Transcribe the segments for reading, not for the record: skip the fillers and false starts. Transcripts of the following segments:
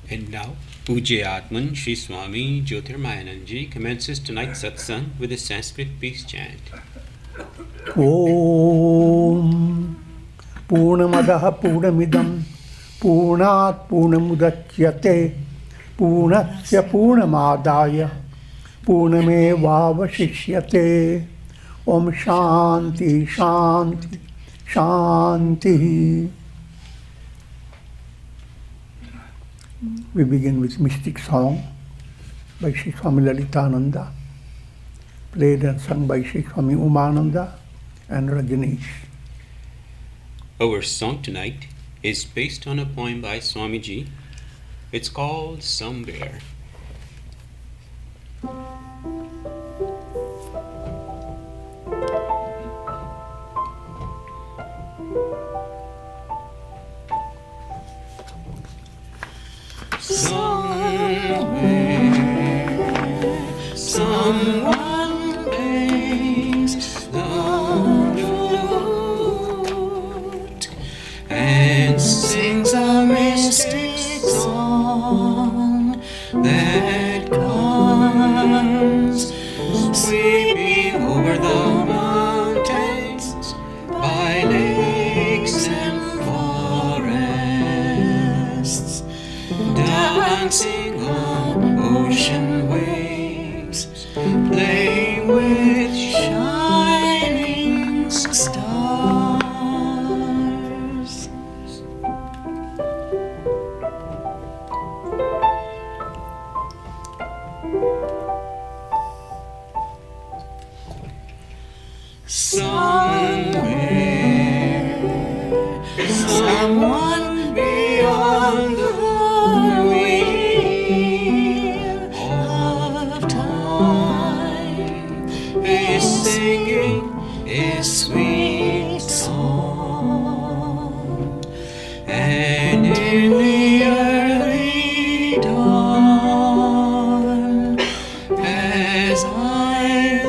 And now, Pujya Atman Sri Swami Jyotirmayananda commences tonight's satsang with a Sanskrit peace chant. Om Purnamadaha Purnamidam Purnat Purnamudachyate Purnasya Purnamadaya Purnamevavashishyate. Om Shanti Shanti Shanti. We begin with mystic song by Sri Swami Lalitananda, played and sung by Sri Swami Umananda and Rajneesh. Our song tonight is based on a poem by Swamiji. It's called Somewhere. Somewhere, someone plays the flute and sings a mystic song that comes sweeping over the mountains by lakes and forests, dancing on ocean waves, playing with shining stars. Somewhere, someone beyond the wheel of time is singing a sweet song, and in the early dawn, as I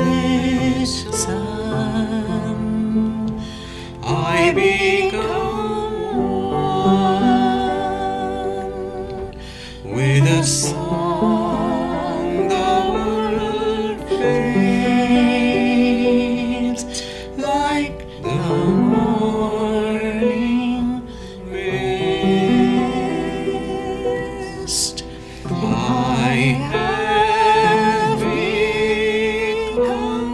listen, I become one with a song. The world fades like the morning mist. I have become one.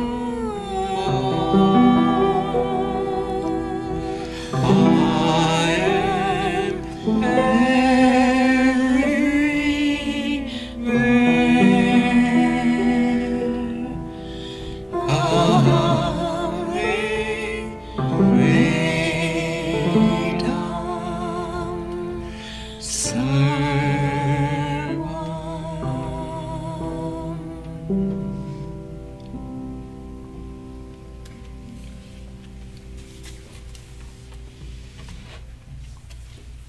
I am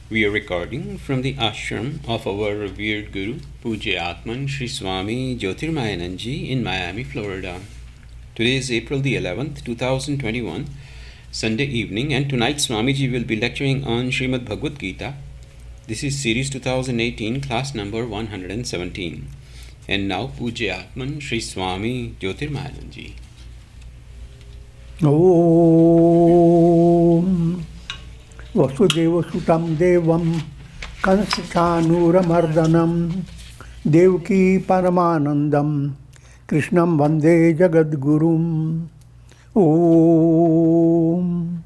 We are recording from the ashram of our revered Guru, Pujya Atman Sri Swami Jyotirmayananda in Miami, Florida. Today is April the 11th, 2021, Sunday evening, and tonight Swamiji will be lecturing on Srimad Bhagavad Gita. This is series 2018, class number 117. And now Pujya Atman Sri Swami Jyotirmayananda. Om Vasudeva Sutam Devam Kansachanuramardhanam Devaki Paramanandam Krishnam Vande Jagadgurum. Om.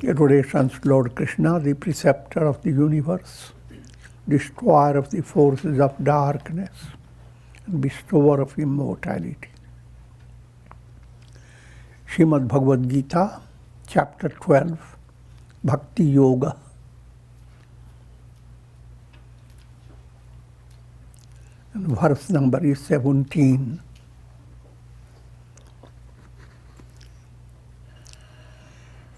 Adorations to Lord Krishna, the preceptor of the universe, destroyer of the forces of darkness, and bestower of immortality. Srimad Bhagavad Gita, chapter 12, Bhakti Yoga. And verse number is 17.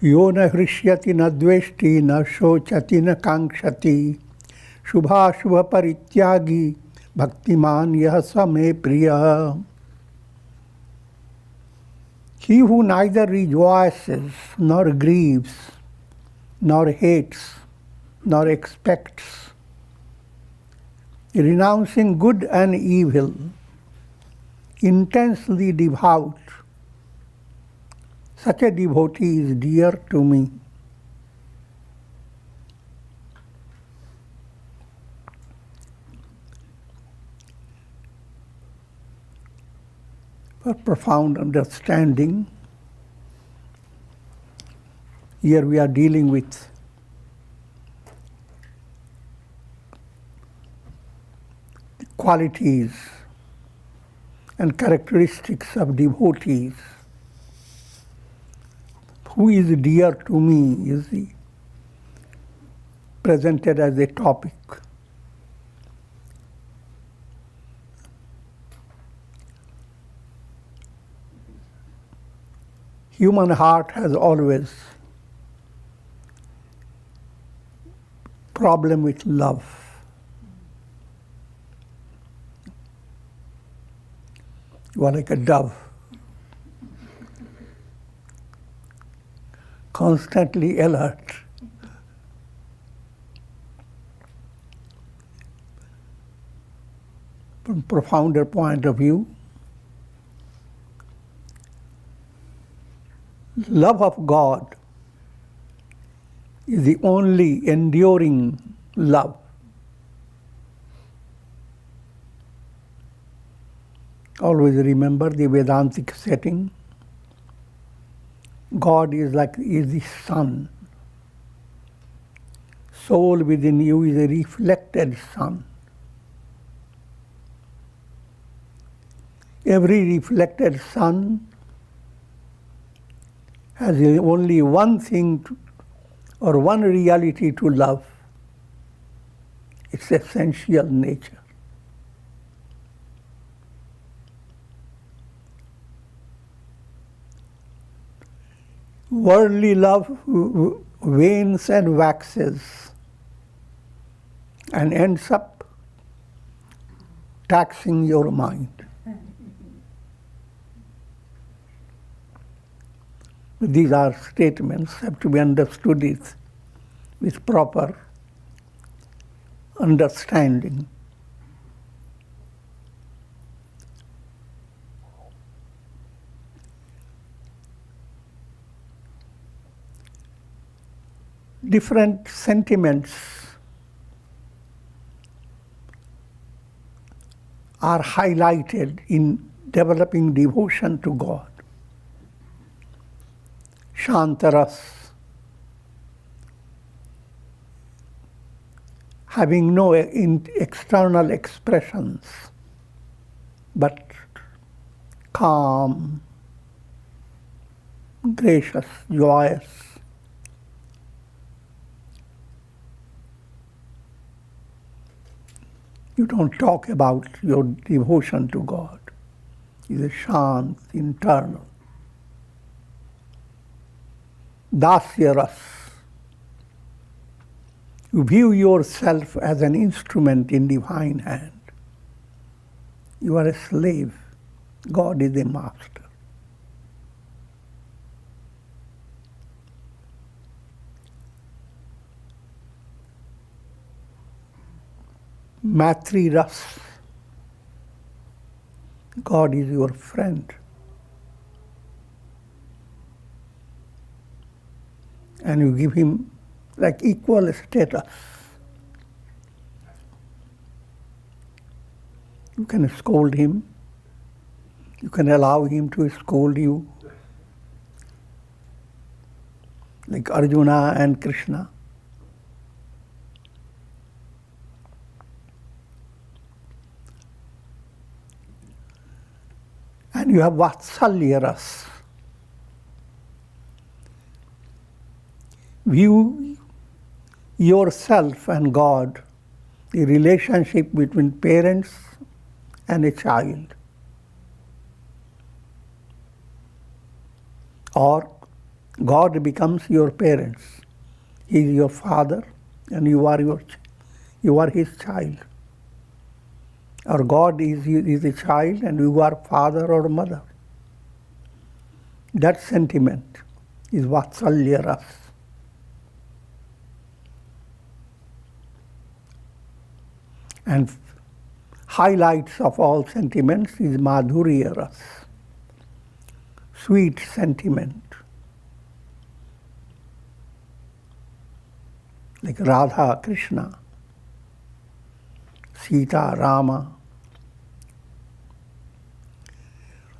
Yo na hrishyati na dveshti na shochati na kankshati shubha shubha parityagi bhaktiman yah same priya. He who neither rejoices nor grieves, nor hates, nor expects, renouncing good and evil, intensely devout, such a devotee is dear to me. For profound understanding, here we are dealing with the qualities and characteristics of devotees. Who is dear to me is presented as a topic. Human heart has always problem with love. You are like a dove, constantly alert. From a profounder point of view, love of God is the only enduring love. Always remember the Vedantic setting. God is the sun. Soul within you is a reflected sun. Every reflected sun has only one thing or one reality to love. Its essential nature. Worldly love wanes and waxes and ends up taxing your mind. These are statements have to be understood with proper understanding. Different sentiments are highlighted in developing devotion to God. Shantaras, having no external expressions, but calm, gracious, joyous. You don't talk about your devotion to God. It's a shant, internal. Dasyaras. You view yourself as an instrument in divine hand. You are a slave. God is a master. Matri Ras. God is your friend. And you give him like equal status. You can scold him. You can allow him to scold you. Like Arjuna and Krishna. And you have Vatsalya Ras. View yourself and God, the relationship between parents and a child. Or God becomes your parents. He is your father and you are his child. Or God is a child and you are father or mother. That sentiment is Vatsalya Ras. And highlights of all sentiments is madhurya ras, sweet sentiment. Like Radha, Krishna, Sita, Rama.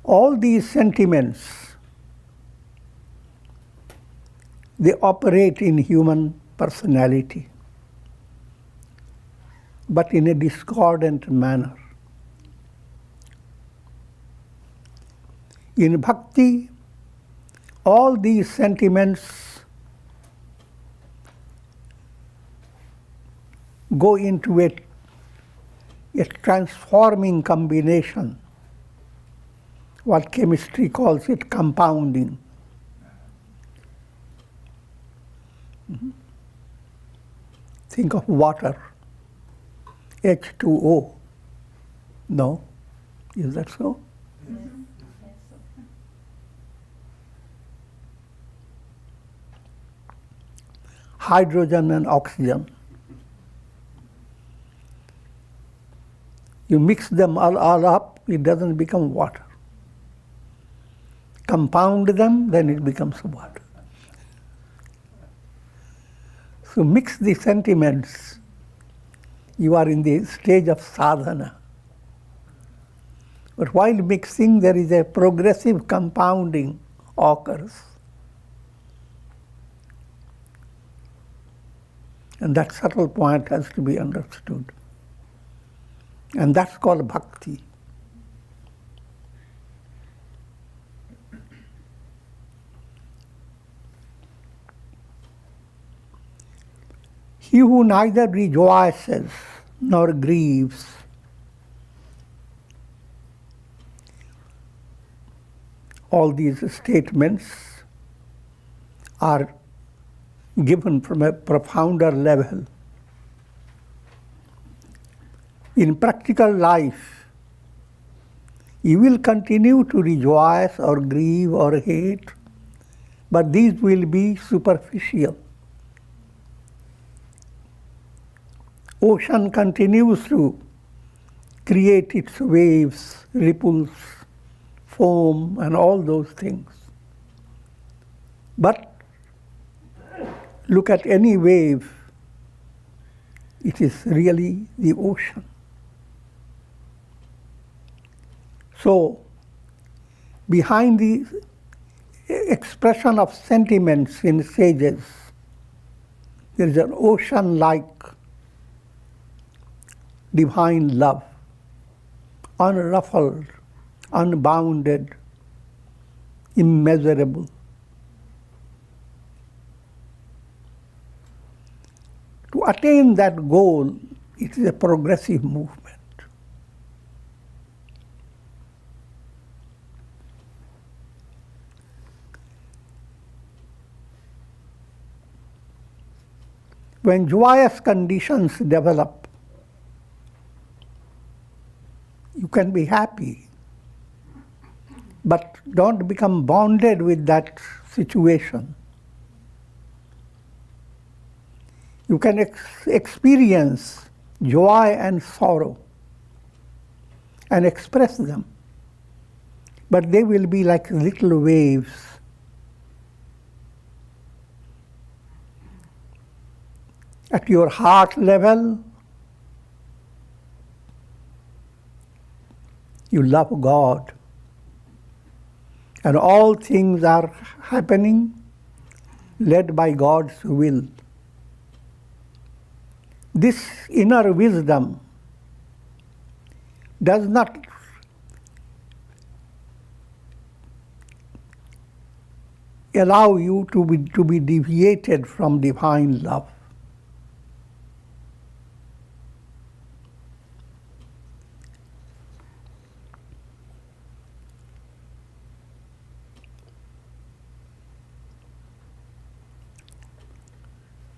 All these sentiments, they operate in human personality, but in a discordant manner. In bhakti, all these sentiments go into a transforming combination, what chemistry calls it compounding. Think of water, H2O. No? Is that so? Hydrogen and oxygen. You mix them all up, it doesn't become water. Compound them, then it becomes water. So mix the sentiments. You are in the stage of sadhana. But while mixing, there is a progressive compounding occurs. And that subtle point has to be understood. And that's called bhakti. He who neither rejoices nor grieves all these statements are given from a profounder level. In practical life, you will continue to rejoice or grieve or hate, but these will be superficial. Ocean continues to create its waves, ripples, foam, and all those things. But look at any wave, it is really the ocean. So, behind the expression of sentiments in sages, there is an ocean-like divine love, unruffled, unbounded, immeasurable. To attain that goal, it is a progressive movement. When joyous conditions develop, you can be happy, but don't become bonded with that situation. You can experience joy and sorrow and express them, but they will be like little waves. At your heart level, you love God, and all things are happening led by God's will. This inner wisdom does not allow you to be deviated from divine love.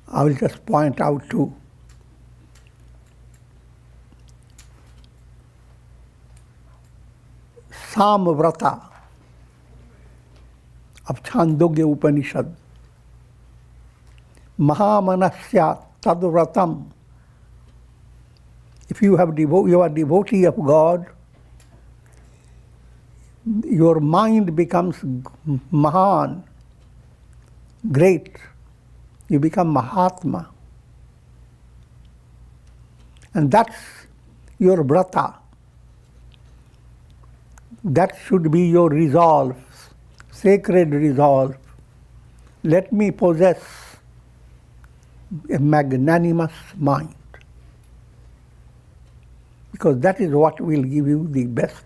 I will just point out two. Samvrata of Chandogya Upanishad. Mahamanasya tadvratam If you are a devotee of God, your mind becomes Mahan, great. You become Mahatma. And that's your brata. That should be your resolve, sacred resolve. Let me possess a magnanimous mind, because that is what will give you the best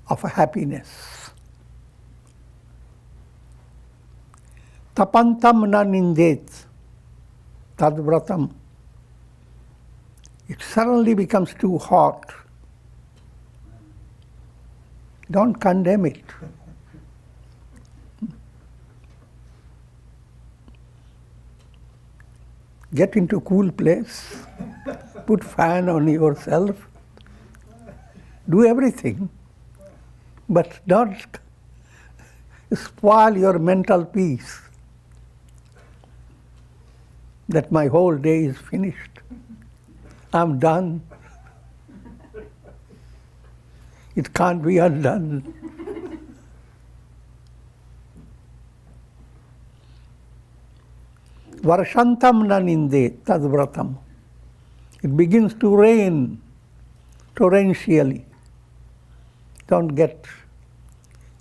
of happiness. Tapantam na nindet tadvratam. It suddenly becomes too hot. Don't condemn it. Get into a cool place, put fan on yourself, do everything, but don't spoil your mental peace that my whole day is finished. I'm done. It can't be undone. Varshantam na ninde tadvratam. It begins to rain torrentially. Don't get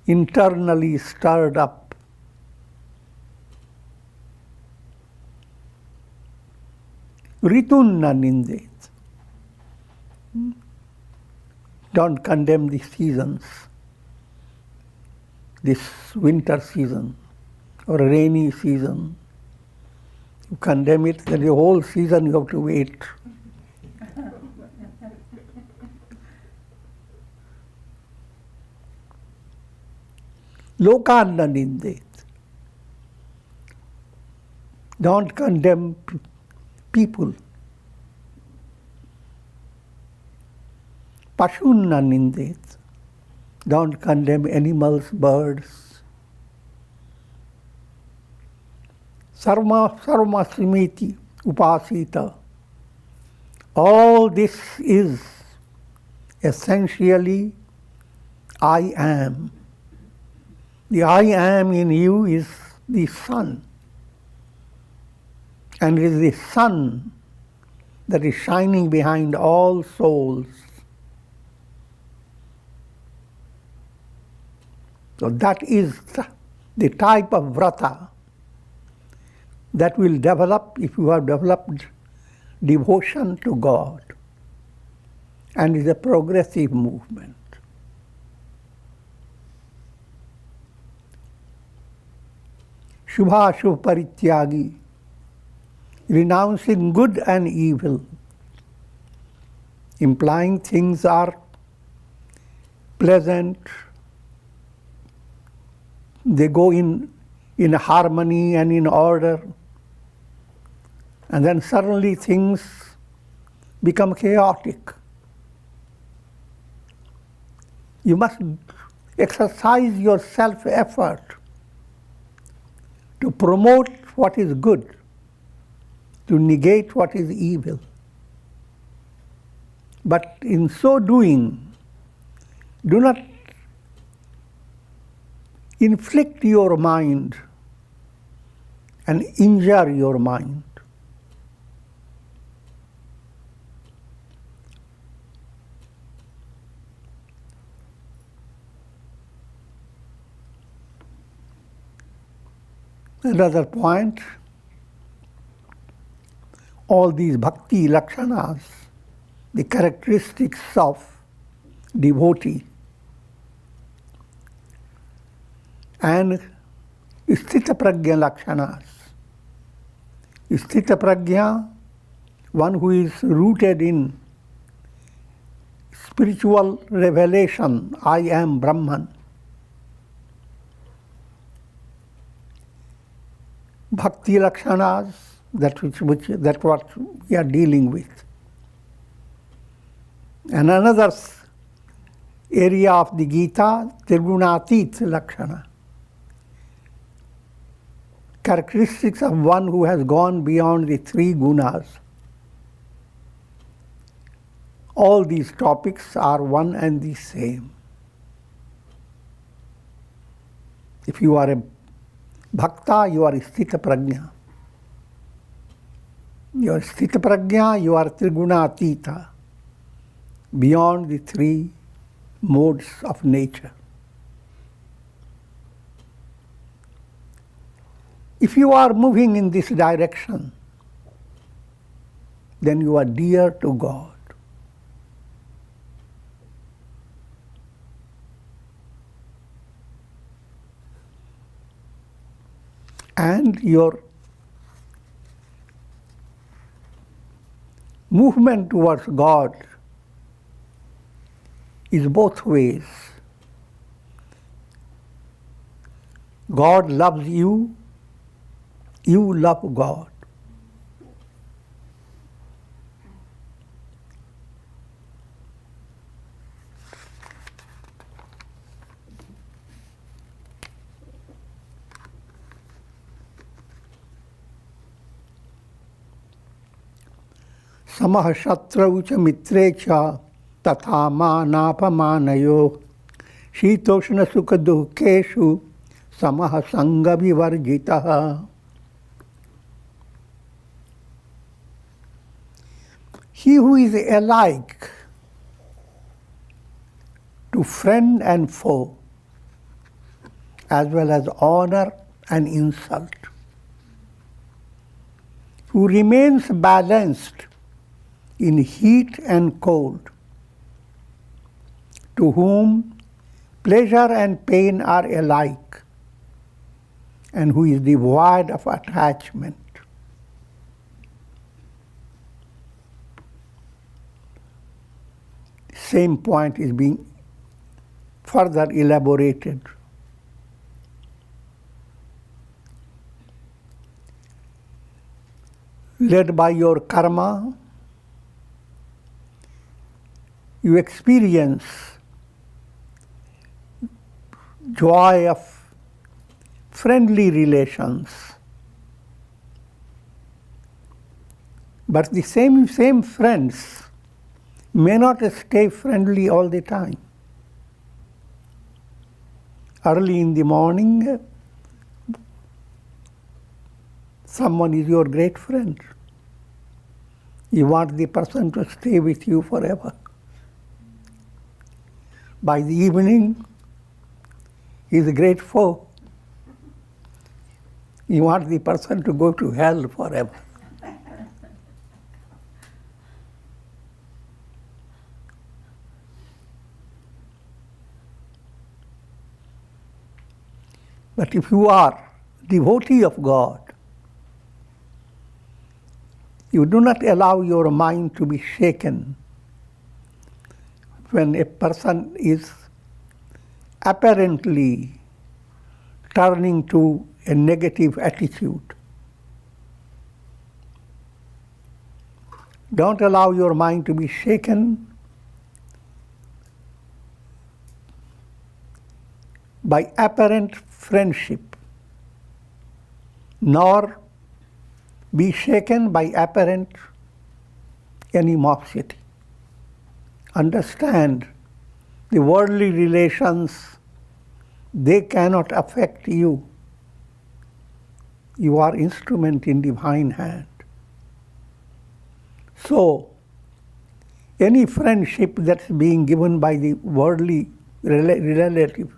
internally stirred up. Ritun na nindet. Don't condemn the seasons, this winter season or rainy season. You condemn it, then the whole season you have to wait. Lokan na nindet. Don't condemn people. Pashun na nindet. Don't condemn animals, birds. Sarma simiti upasita. All this is essentially I am. The I am in you is the sun. And it is the sun that is shining behind all souls. So that is the type of vrata that will develop if you have developed devotion to God, and is a progressive movement. Shubha Shubh Parityagi, renouncing good and evil, implying things are pleasant, they go in harmony and in order, and then suddenly things become chaotic. You must exercise your self-effort to promote what is good, to negate what is evil. But in so doing, do not inflict your mind and injure your mind. Another point, all these bhakti lakshanas, the characteristics of devotee, and sthita prajna lakshanas. Sthita prajna, one who is rooted in spiritual revelation, I am Brahman. Bhakti lakshanas, that what we are dealing with. And another area of the Gita, Tirgunatit lakshana. Characteristics of one who has gone beyond the three gunas. All these topics are one and the same. If you are a bhakta, you are sthita prajna. You are sthita prajna, you are triguna atita, beyond the three modes of nature. If you are moving in this direction, then you are dear to God. And your movement towards God is both ways. God loves you, you love God. Samah shatrau cha mitre cha tatha manapamanayo shitoshna sukha dukkeshu samah sangha vivarjitaha. He who is alike to friend and foe, as well as honor and insult, who remains balanced in heat and cold, to whom pleasure and pain are alike, and who is devoid of attachment. Same point is being further elaborated. Led by your karma, you experience joy of friendly relations. But the same friends may not stay friendly all the time. Early in the morning, someone is your great friend. You want the person to stay with you forever. By the evening, he is a great foe. You want the person to go to hell forever. But if you are devotee of God, you do not allow your mind to be shaken when a person is apparently turning to a negative attitude. Don't allow your mind to be shaken by apparent friendship, nor be shaken by apparent animosity. Understand, the worldly relations, they cannot affect you. You are instrument in divine hand. So, any friendship that's being given by the worldly relative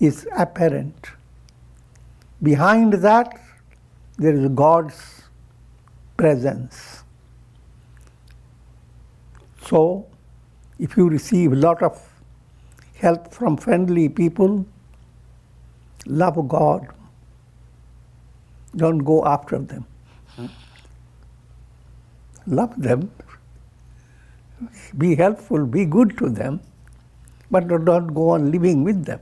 is apparent. Behind that, there is God's presence. So, if you receive a lot of help from friendly people, love God. Don't go after them. Love them. Be helpful, be good to them, but don't go on living with them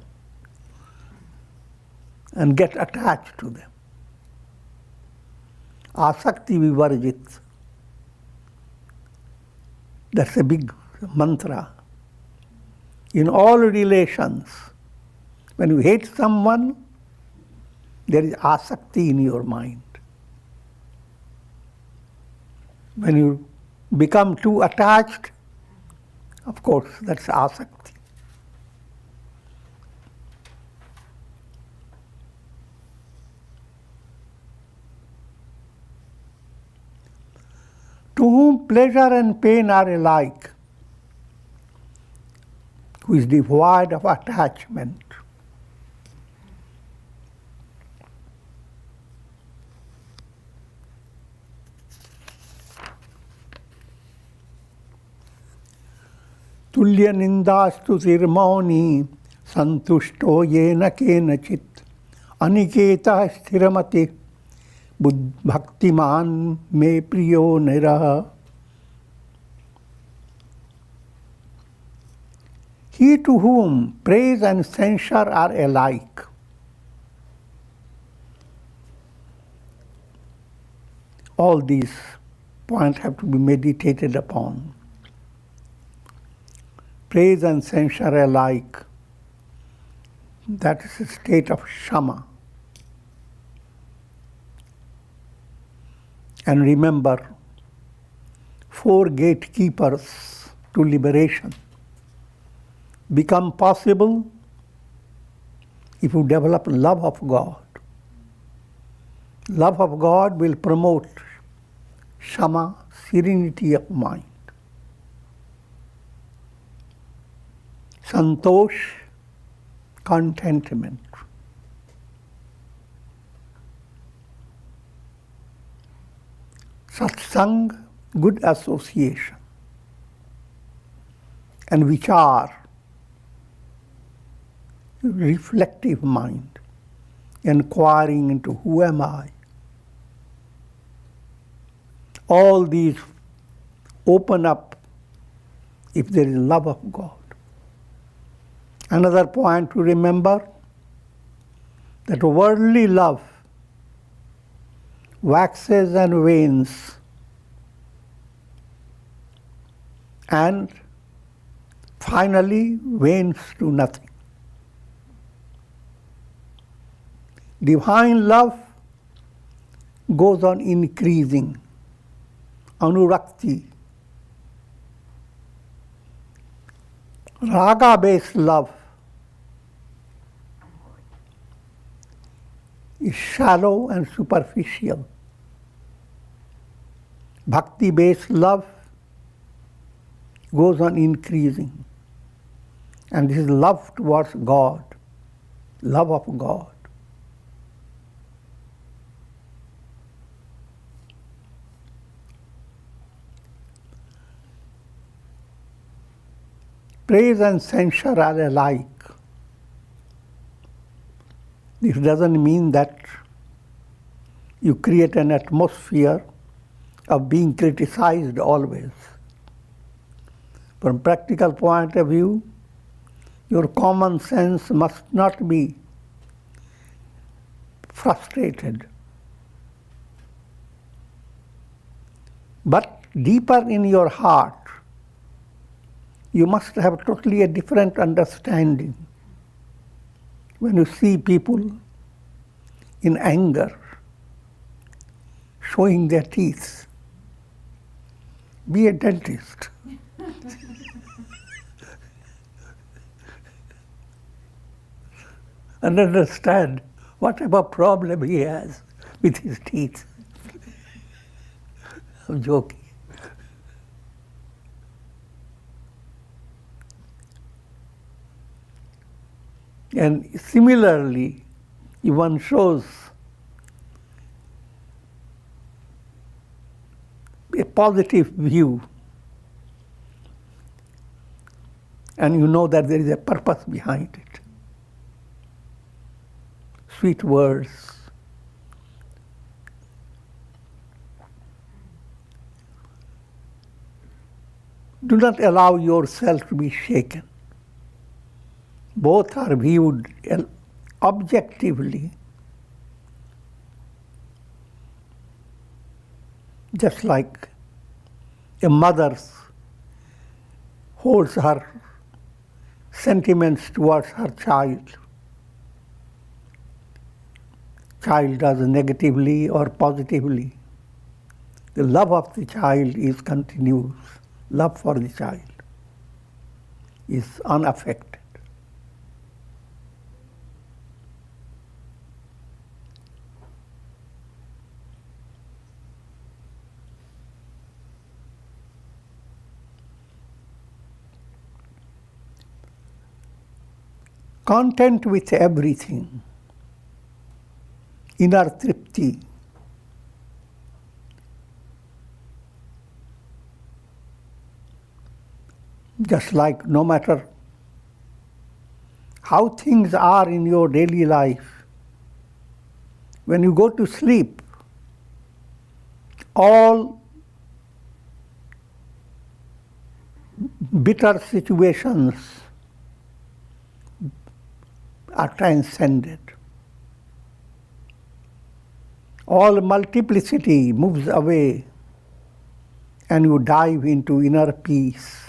and get attached to them. Asakti vivarjit. That's a big mantra. In all relations, when you hate someone, there is asakti in your mind. When you become too attached, of course, that's asakti. To whom pleasure and pain are alike, who is devoid of attachment. Tulya nindastu tirmauni santushto yena kenachit aniketa sthiramati bhaktiman me priyo niraha. He to whom praise and censure are alike, all these points have to be meditated upon. Praise and censure alike, that is a state of shama. And remember, 4 gatekeepers to liberation become possible if you develop love of God. Love of God will promote shama, serenity of mind. Santosh, contentment. Satsang, good association. And vichar, reflective mind, inquiring into who am I. All these open up if there is love of God. Another point to remember, that worldly love waxes and wanes, and finally wanes to nothing. Divine love goes on increasing, anurakti. Raga-based love is shallow and superficial. Bhakti-based love goes on increasing. And this is love towards God, love of God. Praise and censure are alike. This doesn't mean that you create an atmosphere of being criticized always. From practical point of view, your common sense must not be frustrated. But deeper in your heart, you must have totally a different understanding. When you see people in anger, showing their teeth, be a dentist. And understand whatever problem he has with his teeth. I'm joking. And similarly, if one shows a positive view, and you know that there is a purpose behind it, sweet words, do not allow yourself to be shaken. Both are viewed objectively, just like a mother holds her sentiments towards her child. Child does negatively or positively. The love of the child is continuous. Love for the child is unaffected. Content with everything, inner tripti. Just like no matter how things are in your daily life, when you go to sleep, all bitter situations are transcended. All multiplicity moves away and you dive into inner peace.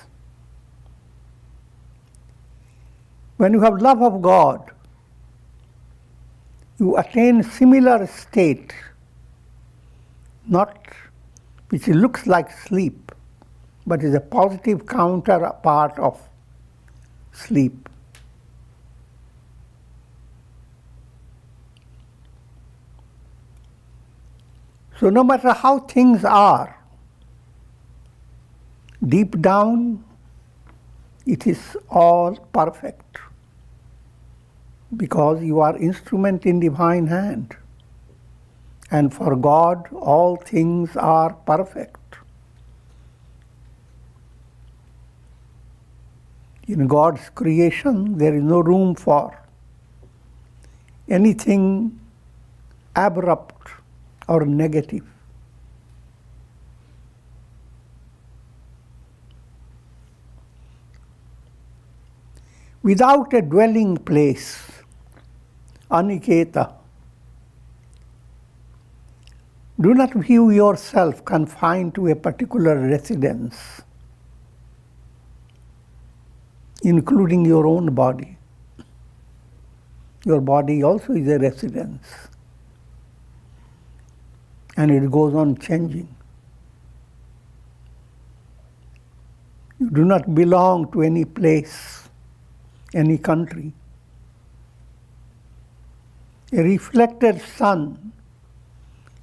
When you have love of God, you attain similar state, not which looks like sleep, but is a positive counterpart of sleep. So no matter how things are, deep down, it is all perfect, because you are instrument in divine hand. And for God, all things are perfect. In God's creation, there is no room for anything abrupt or negative. Without a dwelling place, Aniketa, do not view yourself confined to a particular residence, including your own body. Your body also is a residence, and it goes on changing. You do not belong to any place, any country. A reflected sun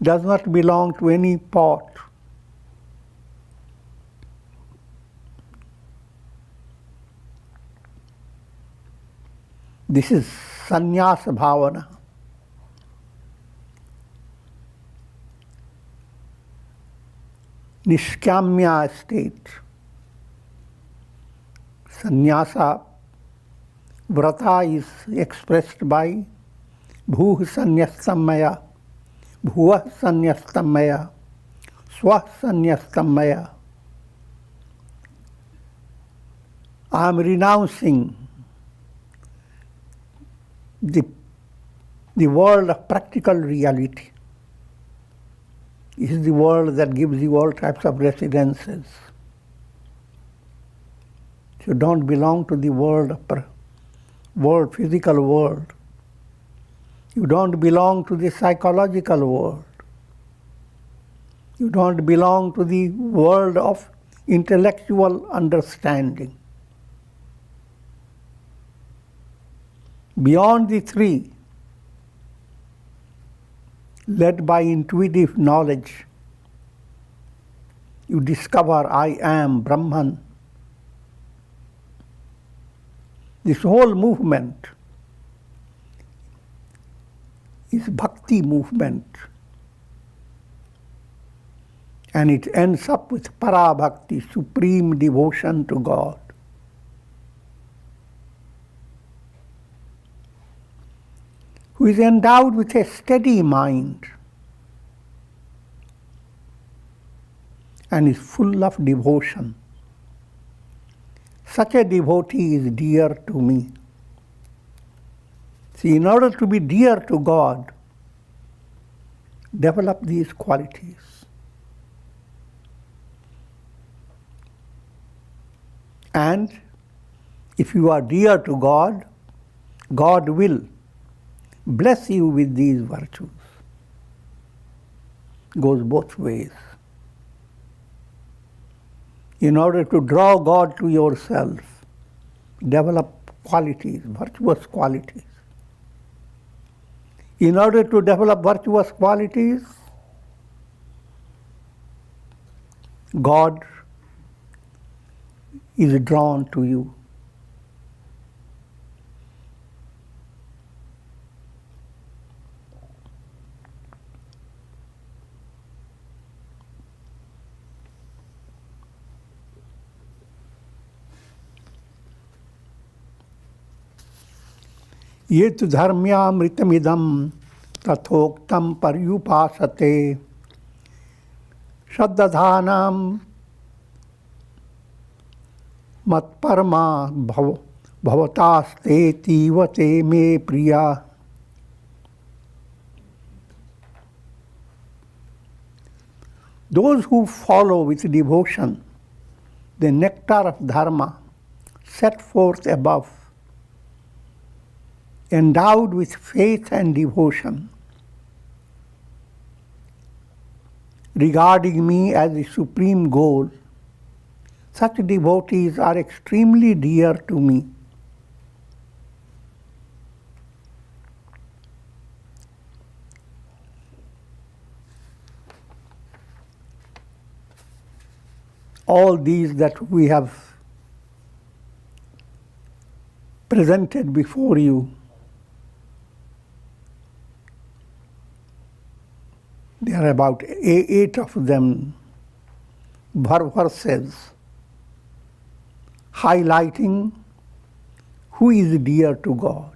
does not belong to any pot. This is sannyasa bhavana. Nishkamya state. Sannyasa vrata is expressed by bhuh sannyastam maya, bhuvah sannyastam maya, swah sannyastam maya. I am renouncing the world of practical reality. It is the world that gives you all types of residences. You don't belong to the physical world. You don't belong to the psychological world. You don't belong to the world of intellectual understanding. Beyond the three, led by intuitive knowledge, you discover I am Brahman. This whole movement is bhakti movement, and it ends up with para-bhakti, supreme devotion to God. Who is endowed with a steady mind and is full of devotion. Such a devotee is dear to me. See, in order to be dear to God, develop these qualities. And if you are dear to God, God will bless you with these virtues. Goes both ways. In order to draw God to yourself, develop qualities, virtuous qualities. In order to develop virtuous qualities, God is drawn to you. ये तु धर्म्यामृतमिदं तथोक्तं पर्युपासते श्रद्धानां मत्परमा भवतास्तेतीव ते मे प्रिया. Those who follow with devotion the nectar of dharma set forth above, endowed with faith and devotion, regarding me as the supreme goal, such devotees are extremely dear to me. All these that we have presented before you, there are about 8 of them, verses highlighting who is dear to God.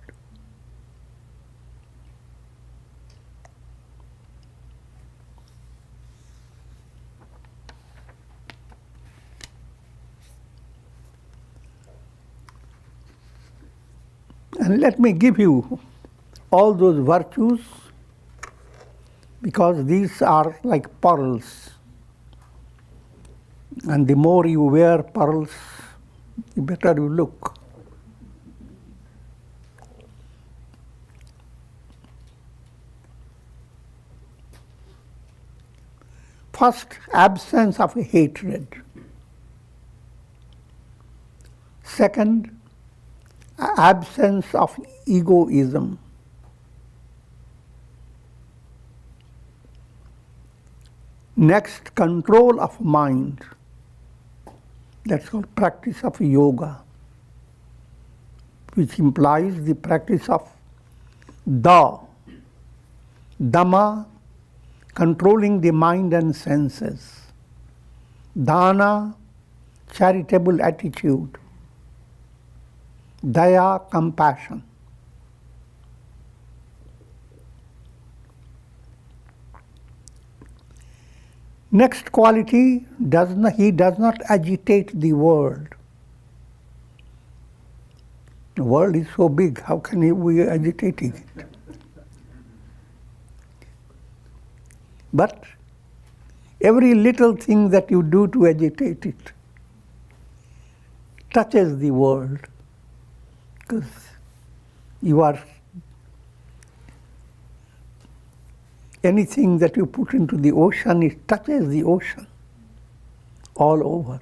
And let me give you all those virtues, because these are like pearls. And the more you wear pearls, the better you look. First, absence of hatred. Second, absence of egoism. Next, control of mind. That's called practice of yoga, which implies the practice of Dhamma, controlling the mind and senses. Dana, charitable attitude. Daya, compassion. Next quality, he does not agitate the world. The world is so big, how can we be agitating it? But every little thing that you do to agitate it touches the world, because you are anything that you put into the ocean, it touches the ocean all over.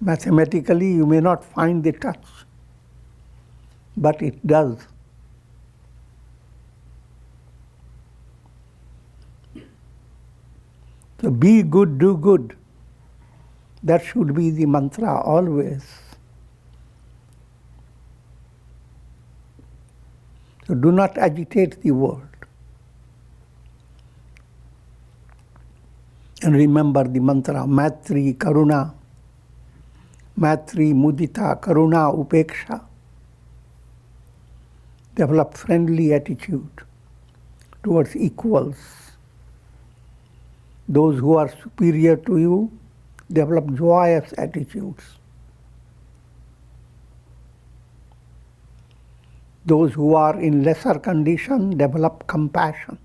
Mathematically, you may not find the touch, but it does. So be good, do good. That should be the mantra always. So do not agitate the world. And remember the mantra, Maitri, Karuna. Maitri, Mudita, Karuna, Upeksha. Develop friendly attitude towards equals. Those who are superior to you, develop joyous attitudes. Those who are in lesser condition, develop compassion.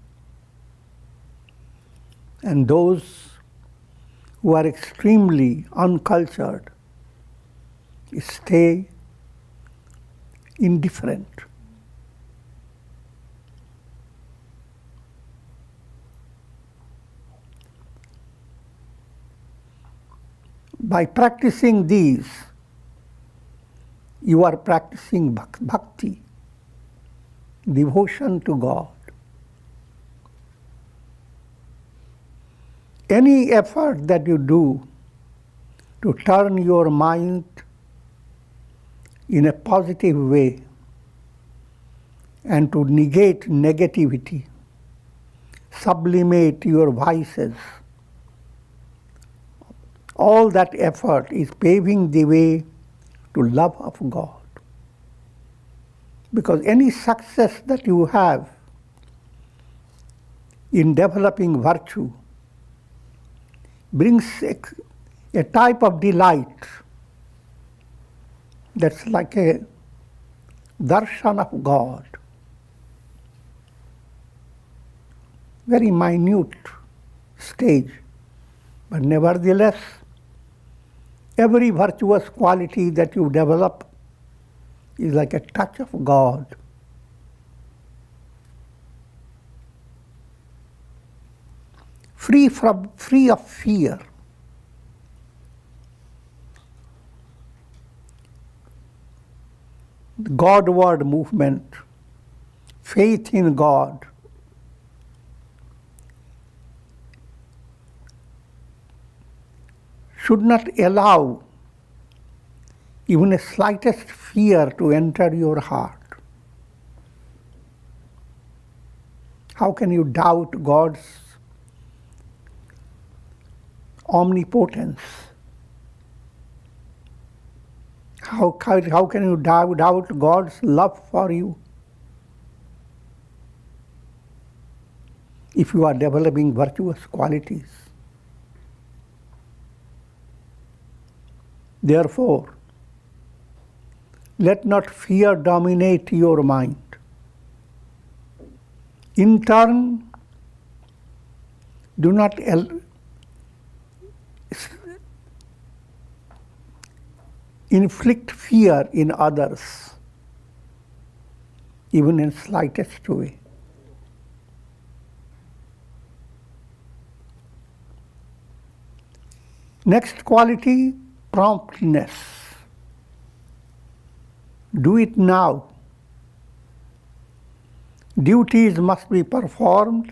And those who are extremely uncultured, stay indifferent. By practicing these, you are practicing bhakti, devotion to God. Any effort that you do to turn your mind in a positive way and to negate negativity, sublimate your vices, all that effort is paving the way to love of God. Because any success that you have in developing virtue brings a type of delight that's like a darshan of God. Very minute stage, but nevertheless, every virtuous quality that you develop is like a touch of God. Free of fear. The Godward movement, faith in God, should not allow even a slightest fear to enter your heart. How can you doubt God's omnipotence? How can you doubt God's love for you if you are developing virtuous qualities? Therefore, let not fear dominate your mind. In turn, do not inflict fear in others, even in slightest way. Next quality, promptness. Do it now. Duties must be performed,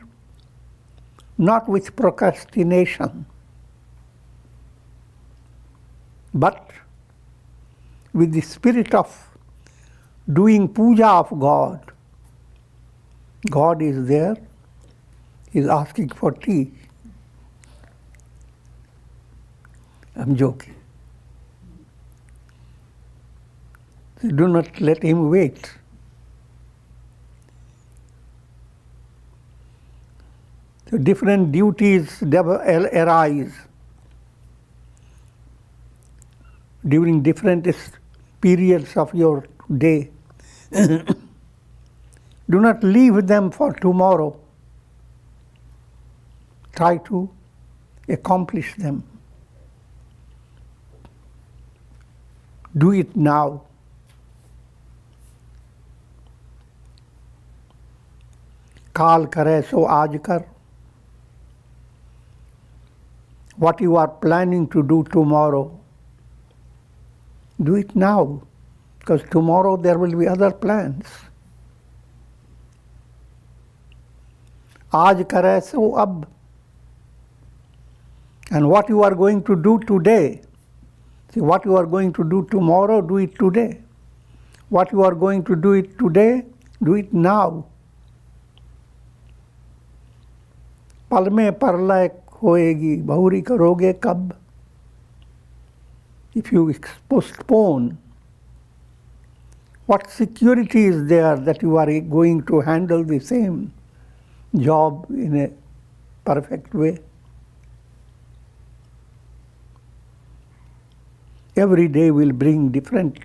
not with procrastination, but with the spirit of doing puja of God. God is there, He is asking for tea. I'm joking. So do not let Him wait. So different duties arise during different periods of your day. Do not leave them for tomorrow. Try to accomplish them. Do it now. काल करे सो आज कर. What you are planning to do tomorrow, do it now, because tomorrow there will be other plans. आज करे सो अब. And what you are going to do today, see, what you are going to do tomorrow, do it today. What you are going to do it today, do it now. पल में परलय होएगी, बहुरी करोगे कब? If you postpone, what security is there that you are going to handle the same job in a perfect way? Every day will bring different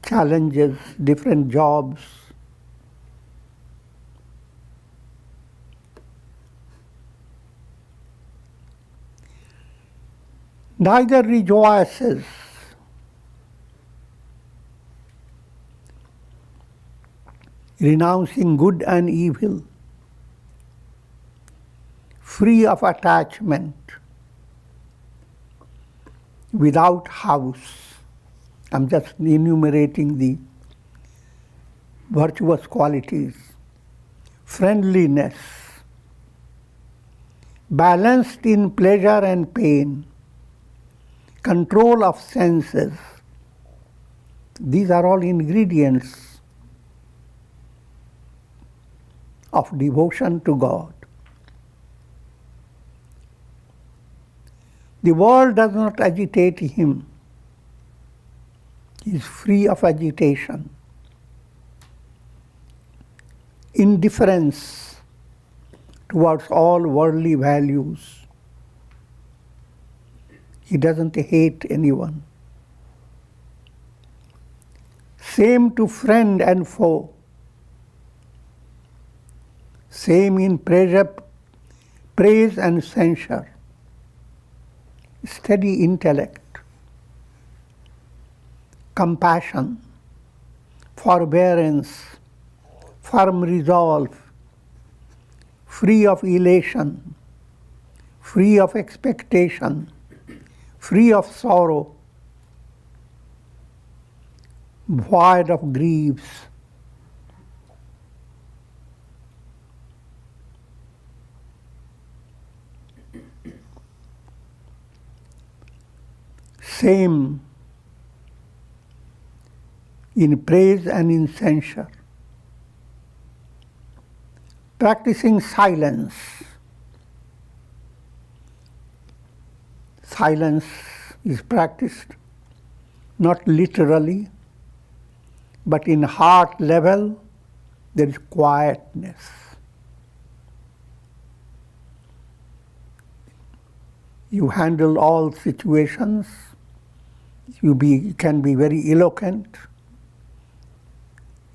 challenges, different jobs. Neither rejoices renouncing good and evil, free of attachment, without house. I'm just enumerating the virtuous qualities. Friendliness, balanced in pleasure and pain, control of senses. These are all ingredients of devotion to God. The world does not agitate him. He is free of agitation. Indifference towards all worldly values. He doesn't hate anyone. Same to friend and foe. Same in praise and censure. Steady intellect, compassion, forbearance, firm resolve, free of elation, free of expectation, free of sorrow, void of griefs. Same in praise and in censure. Practicing silence. Silence is practiced not literally, but in heart level there is quietness. You handle all situations. You can be very eloquent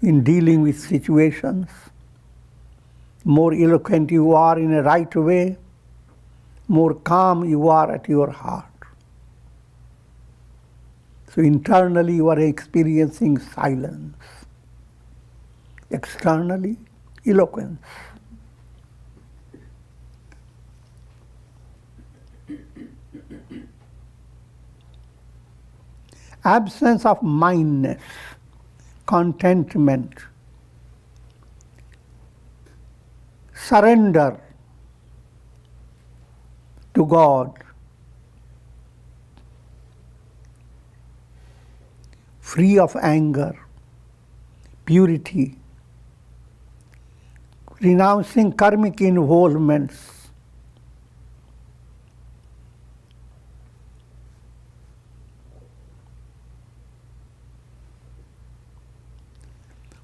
in dealing with situations. More eloquent you are in a right way, more calm you are at your heart. So internally you are experiencing silence. Externally, eloquence. Absence of mindness, contentment, surrender to God, free of anger, purity, renouncing karmic involvements.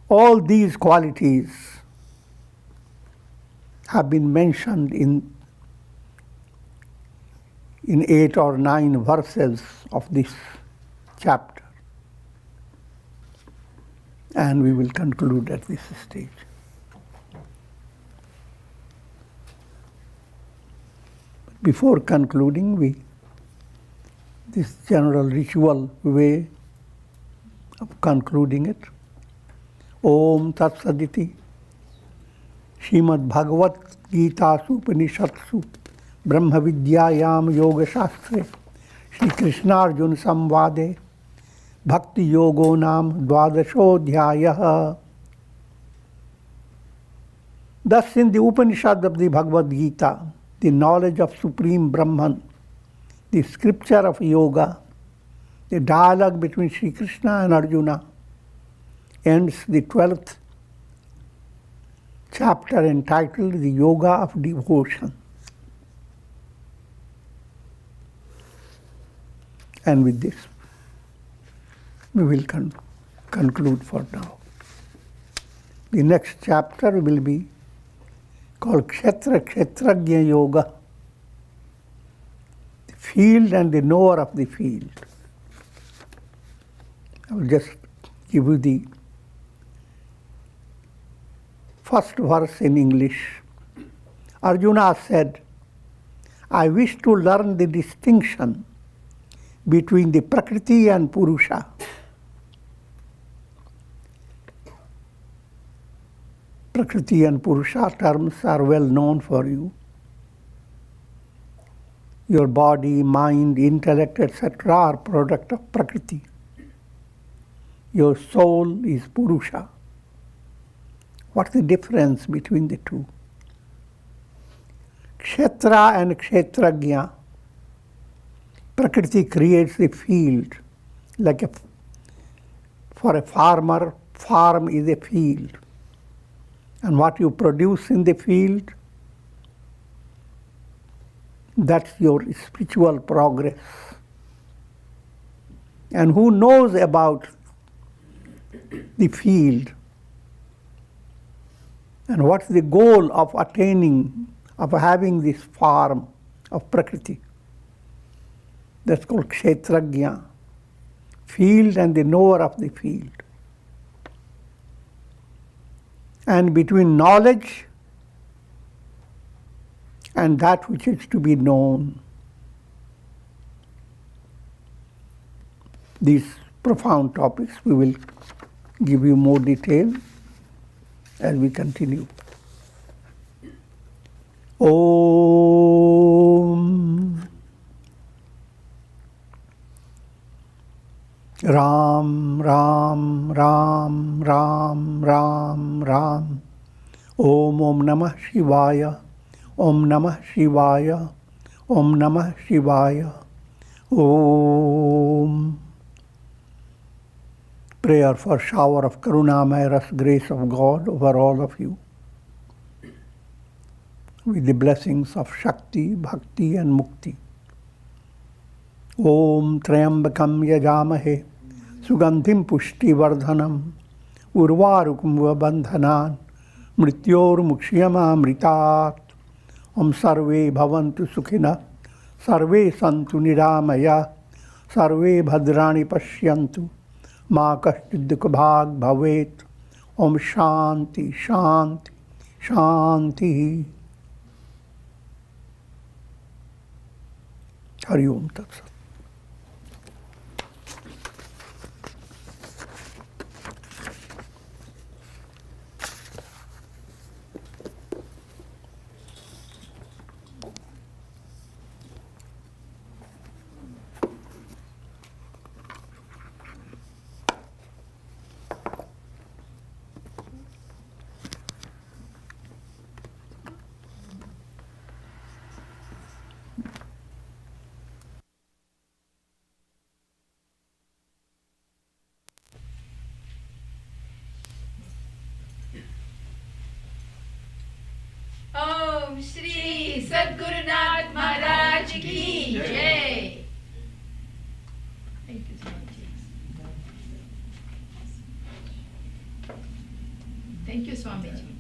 All these qualities have been mentioned in 8 or 9 verses of this chapter. And we will conclude at this stage. Before concluding, this general ritual way of concluding it. Om Tat Saditi Srimad Bhagavad Gita Upanishadsu Brahma Vidyayam Yoga Shastre Shri Krishna Arjuna Samvade Bhakti Yogo Nam Dvadashodhyayah. Thus in the Upanishad of the Bhagavad Gita, the knowledge of Supreme Brahman, the scripture of yoga, the dialogue between Sri Krishna and Arjuna, ends the 12th chapter entitled The Yoga of Devotion. And with this, we will conclude for now. The next chapter will be called Kshetrajna Yoga, the field and the knower of the field. I will just give you the first verse in English. Arjuna said, I wish to learn the distinction between the Prakriti and Purusha. Prakriti and Purusha terms are well known for you. Your body, mind, intellect, etc. are product of Prakriti. Your soul is Purusha. What's the difference between the two? Kshetra and Kshetrajna. Prakriti creates the field. For a farmer, farm is a field. And what you produce in the field, that's your spiritual progress. And who knows about the field? And what's the goal of attaining, of having this farm of Prakriti? That's called Kshetrajna, field and the knower of the field. And between knowledge and that which is to be known, these profound topics, we will give you more detail as we continue. Om Ram Ram Ram Ram Ram Ram. Om Namah Shivaya. Om Namah Shivaya. Om Namah Shivaya. Om. Prayer for shower of Karunamaya Ras grace of God over all of you, with the blessings of Shakti, Bhakti and Mukti. Om Trayambakam Yajamahe Sugandhim Pushti Vardhanam Urvarukum Vabandhanan Mrityor Mukshiyama Mritat. Om Sarve Bhavantu Sukhina Sarve Santu Niramaya Sarve Bhadrani Pashyantu Ma Kashchid Dukha Bhag Bhavet. Om Shanti Shanti Shanti. Hari Om Tat Sat. Om Shri Sadgurunath Maharaj Ki Jai. Thank you, Swamiji. Thank you, Swamiji.